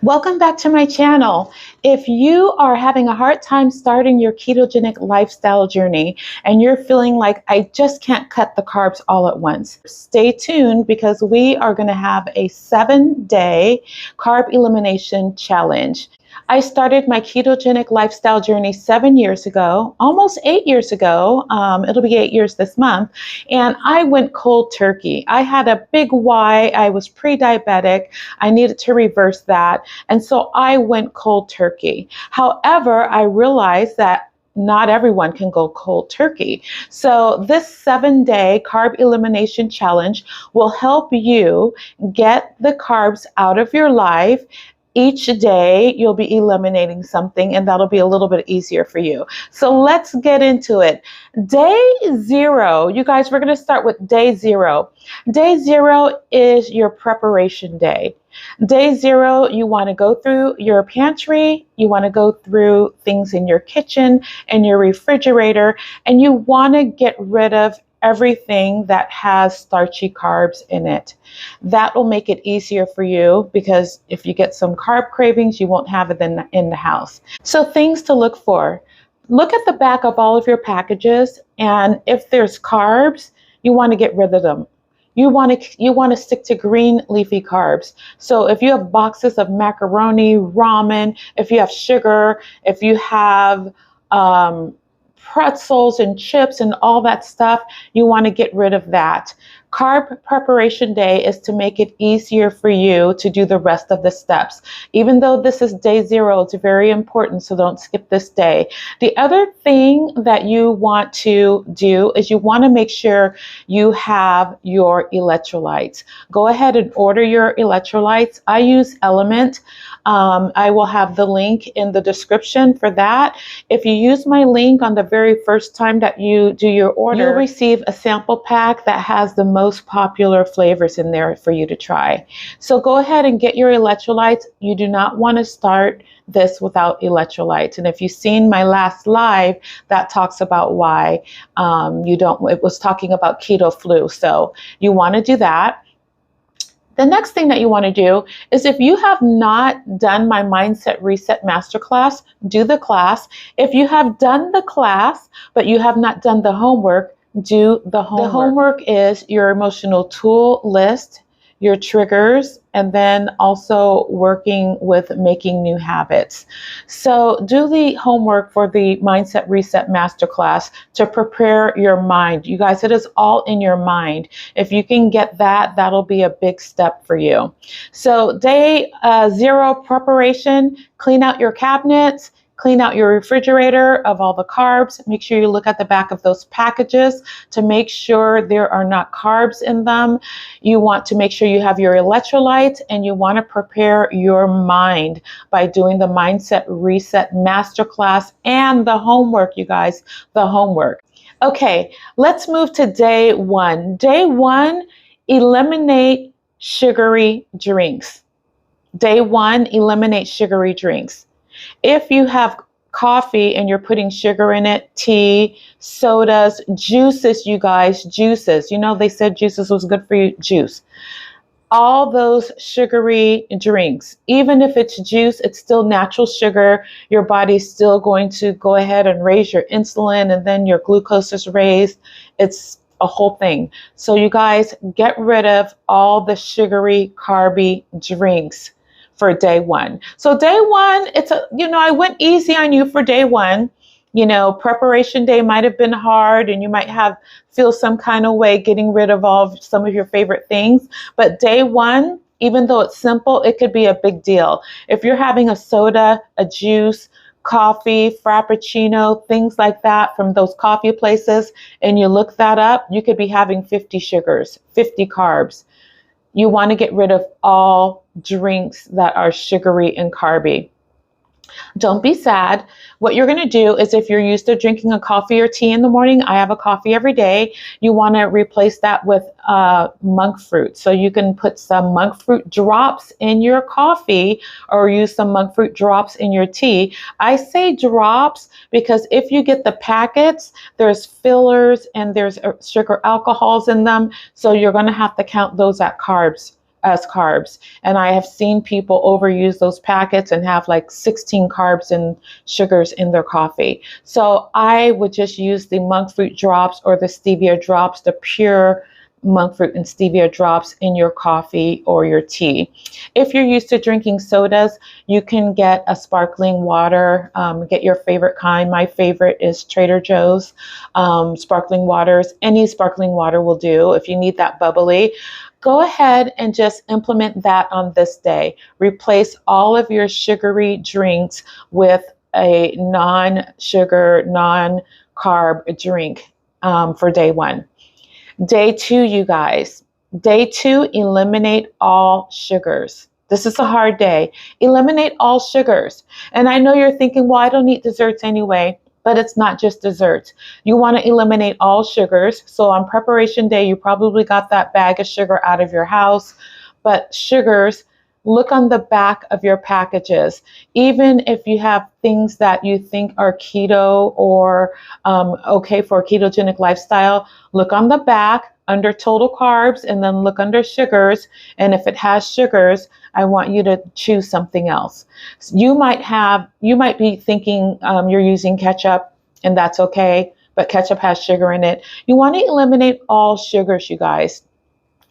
Welcome back to my channel. If you are having a hard time starting your ketogenic lifestyle journey and you're feeling like I just can't cut the carbs all at once, stay tuned because we are going to have a 7-day carb elimination challenge. I started my ketogenic lifestyle journey 7 years ago, almost 8 years ago. It'll be 8 years this month. And I went cold turkey. I had a big why. I was pre-diabetic. I needed to reverse that. And so I went cold turkey. However, I realized that not everyone can go cold turkey. So this 7-day carb elimination challenge will help you get the carbs out of your life. Each day you'll be eliminating something, and that'll be a little bit easier for you. So let's get into it. Day 0, you guys, we're going to start with day 0. Day 0 is your preparation day. Day 0, you want to go through your pantry, you want to go through things in your kitchen and your refrigerator, and you want to get rid of everything that has starchy carbs in it. That will make it easier for you because if you get some carb cravings, you won't have it in the house. So things to look for. Look at the back of all of your packages, and if there's carbs, you want to get rid of them. You want to stick to green leafy carbs. So if you have boxes of macaroni, ramen, if you have sugar, if you have pretzels and chips and all that stuff, you want to get rid of that. Carb preparation day is to make it easier for you to do the rest of the steps. Even though this is day 0, it's very important, so don't skip this day. The other thing that you want to do is you want to make sure you have your electrolytes. Go ahead and order your electrolytes. I use LMNT. I will have the link in the description for that. If you use my link on the very first time that you do your order, you'll receive a sample pack that has the most popular flavors in there for you to try. So go ahead and get your electrolytes. You do not want to start this without electrolytes. And if you've seen my last live, that talks about why it was talking about keto flu. So you want to do that. The next thing that you want to do is if you have not done my Mindset Reset Masterclass, do the class. If you have done the class, but you have not done the homework, do the homework. The homework is your emotional tool list, your triggers, and then also working with making new habits. So do the homework for the Mindset Reset Masterclass to prepare your mind. You guys, it is all in your mind. If you can get that, that'll be a big step for you. So day 0 preparation, clean out your cabinets, clean out your refrigerator of all the carbs. Make sure you look at the back of those packages to make sure there are not carbs in them. You want to make sure you have your electrolytes, and you want to prepare your mind by doing the Mindset Reset Masterclass and the homework, you guys, the homework. Okay, let's move to day 1. Day 1, eliminate sugary drinks. Day 1, eliminate sugary drinks. If you have coffee and you're putting sugar in it, tea, sodas, juices, you guys, juices. You know, they said juices was good for you, juice. All those sugary drinks, even if it's juice, it's still natural sugar. Your body's still going to go ahead and raise your insulin, and then your glucose is raised. It's a whole thing. So you guys, get rid of all the sugary, carby drinks for day 1. So day 1, I went easy on you for day 1. Preparation day might have been hard, and you might feel some kind of way getting rid of some of your favorite things. But day 1, even though it's simple, it could be a big deal. If you're having a soda, a juice, coffee, frappuccino, things like that from those coffee places, and you look that up, you could be having 50 sugars, 50 carbs. You want to get rid of all drinks that are sugary and carby. Don't be sad. What you're going to do is, if you're used to drinking a coffee or tea in the morning, I have a coffee every day, you want to replace that with monk fruit. So you can put some monk fruit drops in your coffee or use some monk fruit drops in your tea. I say drops because if you get the packets, there's fillers and there's sugar alcohols in them. So you're going to have to count those as carbs. as carbs. And I have seen people overuse those packets and have like 16 carbs and sugars in their coffee. So I would just use the monk fruit drops or the stevia drops, the pure monk fruit and stevia drops in your coffee or your tea. If you're used to drinking sodas, you can get a sparkling water, get your favorite kind. My favorite is Trader Joe's sparkling waters. Any sparkling water will do. If you need that bubbly, go ahead and just implement that on this day. Replace all of your sugary drinks with a non-sugar, non-carb drink for day 1. Day 2, you guys. Day 2, eliminate all sugars. This is a hard day. Eliminate all sugars. And I know you're thinking, well, I don't eat desserts anyway, but it's not just desserts. You want to eliminate all sugars. So on preparation day, you probably got that bag of sugar out of your house, but sugars, look on the back of your packages. Even if you have things that you think are keto or okay for a ketogenic lifestyle, look on the back under total carbs and then look under sugars. And if it has sugars, I want you to choose something else. You might be thinking you're using ketchup, and that's okay, but ketchup has sugar in it. You want to eliminate all sugars, you guys.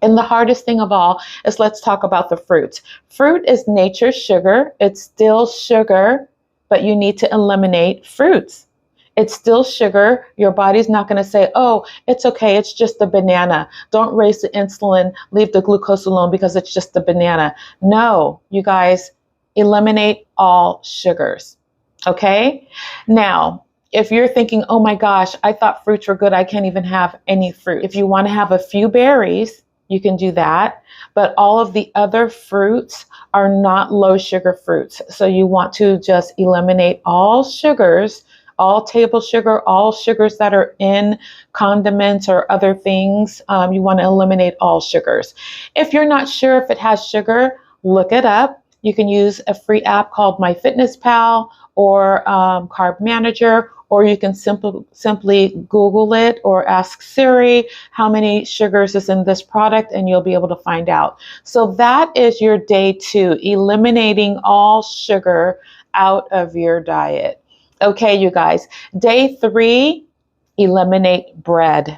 And the hardest thing of all is, let's talk about the fruits. Fruit is nature's sugar. It's still sugar, but you need to eliminate fruits. It's still sugar. Your body's not going to say, oh, it's okay, it's just a banana. Don't raise the insulin, leave the glucose alone because it's just a banana. No, you guys, eliminate all sugars. Okay? Now, if you're thinking, oh my gosh, I thought fruits were good, I can't even have any fruit. If you want to have a few berries, you can do that, but all of the other fruits are not low sugar fruits. So you want to just eliminate all sugars, all table sugar, all sugars that are in condiments or other things. You want to eliminate all sugars. If you're not sure if it has sugar, look it up. You can use a free app called MyFitnessPal or Carb Manager, or you can simply Google it or ask Siri how many sugars is in this product, and you'll be able to find out. So that is your day 2, eliminating all sugar out of your diet. Okay, you guys. Day 3, eliminate bread.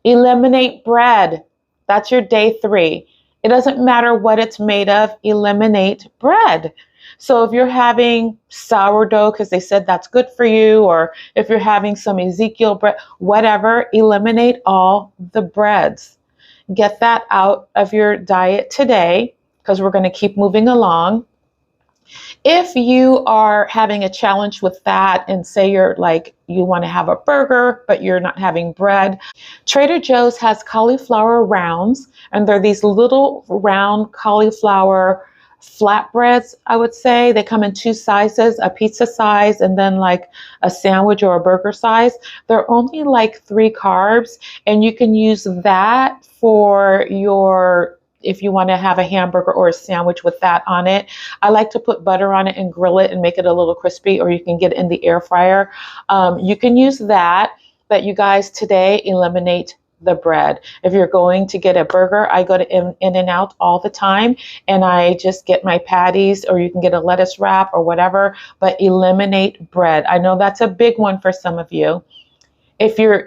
Eliminate bread. That's your day 3. It doesn't matter what it's made of, eliminate bread. So if you're having sourdough because they said that's good for you, or if you're having some Ezekiel bread, whatever, eliminate all the breads. Get that out of your diet today because we're going to keep moving along. If you are having a challenge with that and say you're like, you want to have a burger, but you're not having bread, Trader Joe's has cauliflower rounds, and they're these little round cauliflower flatbreads, I would say. They come in 2 sizes, a pizza size and then like a sandwich or a burger size. They're only like 3 carbs, and you can use that for your, if you want to have a hamburger or a sandwich with that on it. I like to put butter on it and grill it and make it a little crispy, or you can get it in the air fryer. You can use that, but you guys, today, eliminate the bread. If you're going to get a burger, I go to In-N-Out all the time, and I just get my patties, or you can get a lettuce wrap or whatever, but eliminate bread. I know that's a big one for some of you.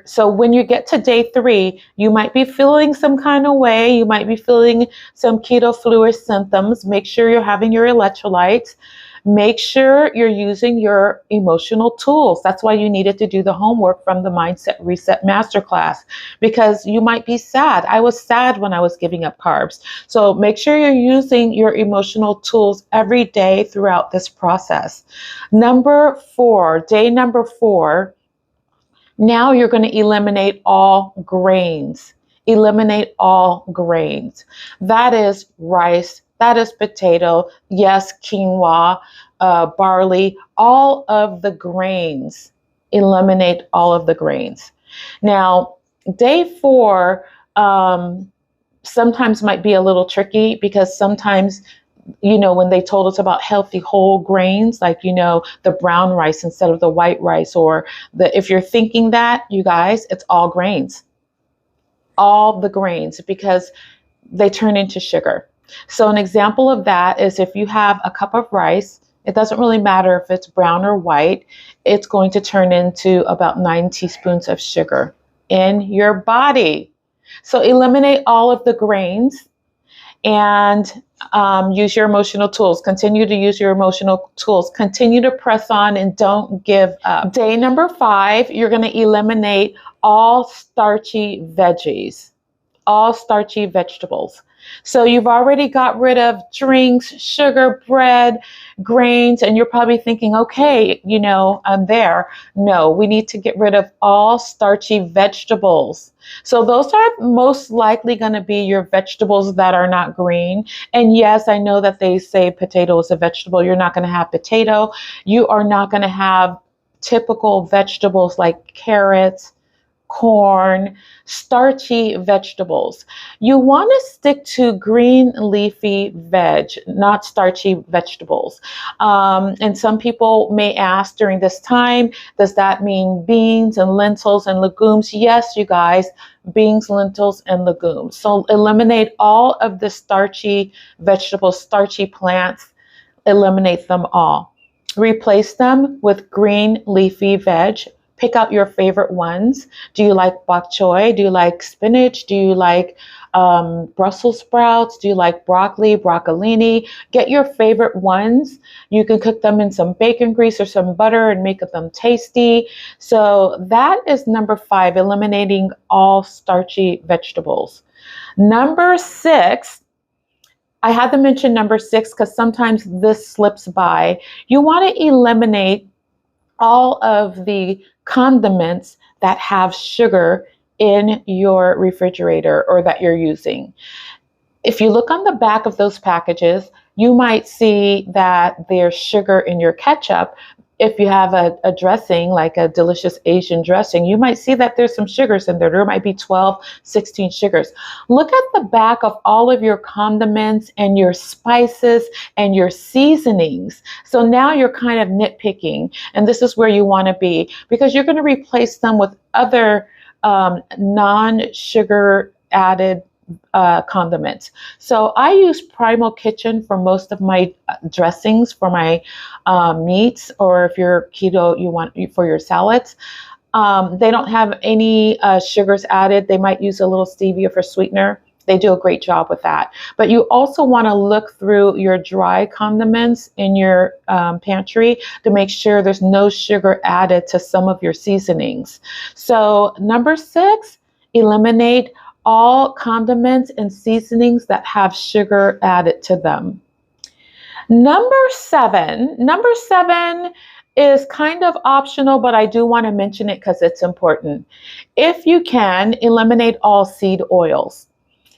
So when you get to day 3, you might be feeling some kind of way. You might be feeling some keto flu symptoms. Make sure you're having your electrolytes. Make sure you're using your emotional tools. That's why you needed to do the homework from the Mindset Reset Masterclass, because you might be sad. I was sad when I was giving up carbs. So make sure you're using your emotional tools every day throughout this process. Number 4, day number 4, now you're going to eliminate all grains. Eliminate all grains. That is rice. That is potato. Yes, quinoa, barley, all of the grains. Eliminate all of the grains. Now, day 4 sometimes might be a little tricky, because sometimes, you know, when they told us about healthy whole grains, like, you know, the brown rice instead of the white rice, or if you're thinking that, you guys, it's all grains. All the grains, because they turn into sugar. So an example of that is if you have a cup of rice, it doesn't really matter if it's brown or white, it's going to turn into about 9 teaspoons of sugar in your body. So eliminate all of the grains and use your emotional tools. Continue to use your emotional tools. Continue to press on and don't give up. Day number 5, you're going to eliminate all starchy veggies, all starchy vegetables. So you've already got rid of drinks, sugar, bread, grains, and you're probably thinking, okay, I'm there. No, we need to get rid of all starchy vegetables. So those are most likely going to be your vegetables that are not green. And yes, I know that they say potato is a vegetable. You're not going to have potato. You are not going to have typical vegetables like carrots, corn, starchy vegetables. You want to stick to green leafy veg, not starchy vegetables. And some people may ask during this time, does that mean beans and lentils and legumes? Yes, you guys, beans, lentils, and legumes. So eliminate all of the starchy vegetables, starchy plants, eliminate them all. Replace them with green leafy veg. Pick out your favorite ones. Do you like bok choy? Do you like spinach? Do you like Brussels sprouts? Do you like broccoli, broccolini? Get your favorite ones. You can cook them in some bacon grease or some butter and make them tasty. So that is number 5, eliminating all starchy vegetables. Number 6, I had to mention number 6 because sometimes this slips by. You want to eliminate all of the condiments that have sugar in your refrigerator or that you're using. If you look on the back of those packages, you might see that there's sugar in your ketchup. If you have a dressing, like a delicious Asian dressing, you might see that there's some sugars in there. There might be 12, 16 sugars. Look at the back of all of your condiments and your spices and your seasonings. So now you're kind of nitpicking, and this is where you want to be, because you're going to replace them with other non-sugar added condiments. So I use Primal Kitchen for most of my dressings for my meats, or if you're keto, you want for your salads. They don't have any sugars added. They might use a little stevia for sweetener. They do a great job with that. But you also want to look through your dry condiments in your pantry to make sure there's no sugar added to some of your seasonings. So number 6, eliminate all condiments and seasonings that have sugar added to them. Number 7 is kind of optional, but I do want to mention it because it's important. If you can, eliminate all seed oils.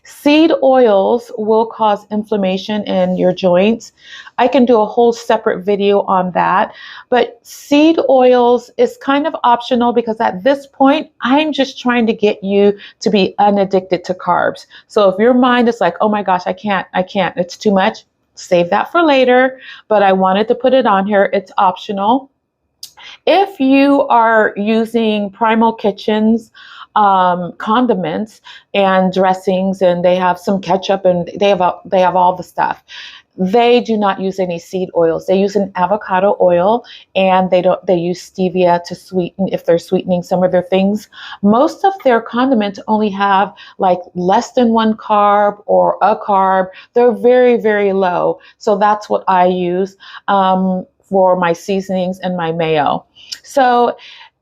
Seed oils will cause inflammation in your joints. I can do a whole separate video on that, but seed oils is kind of optional because at this point, I'm just trying to get you to be unaddicted to carbs. So if your mind is like, oh my gosh, I can't, it's too much, save that for later, but I wanted to put it on here. It's optional. If you are using Primal Kitchen's condiments and dressings, and they have some ketchup and they have all the stuff, they do not use any seed oils. They use an avocado oil, and they use stevia to sweeten if they're sweetening some of their things. Most of their condiments only have like less than 1 carb or a carb. They're very, very low. So that's what I use for my seasonings and my mayo. So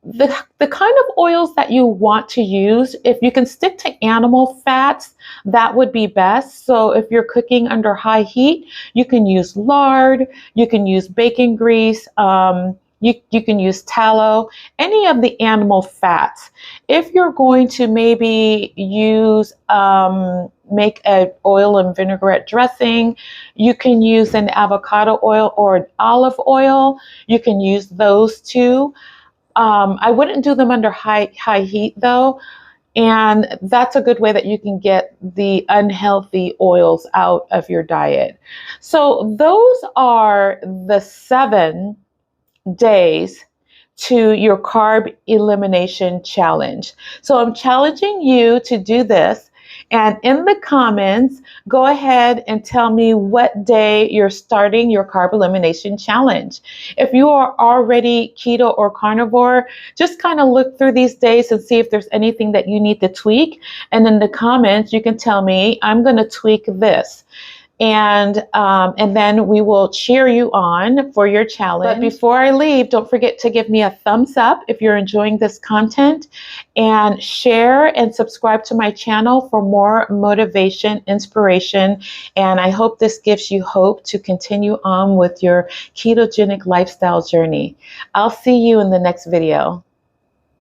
the kind of oils that you want to use, if you can stick to animal fats, that would be best. So if you're cooking under high heat, you can use lard, you can use bacon grease, you can use tallow, any of the animal fats. If you're going to maybe use make an oil and vinaigrette dressing, you can use an avocado oil or an olive oil. You can use those too. I wouldn't do them under high heat though, and that's a good way that you can get the unhealthy oils out of your diet. So those are the 7 days to your carb elimination challenge. So I'm challenging you to do this. And in the comments, go ahead and tell me what day you're starting your carb elimination challenge. If you are already keto or carnivore, just kind of look through these days and see if there's anything that you need to tweak. And in the comments, you can tell me, I'm going to tweak this. And then we will cheer you on for your challenge. But before I leave, don't forget to give me a thumbs up if you're enjoying this content, and share and subscribe to my channel for more motivation, inspiration. And I hope this gives you hope to continue on with your ketogenic lifestyle journey. I'll see you in the next video.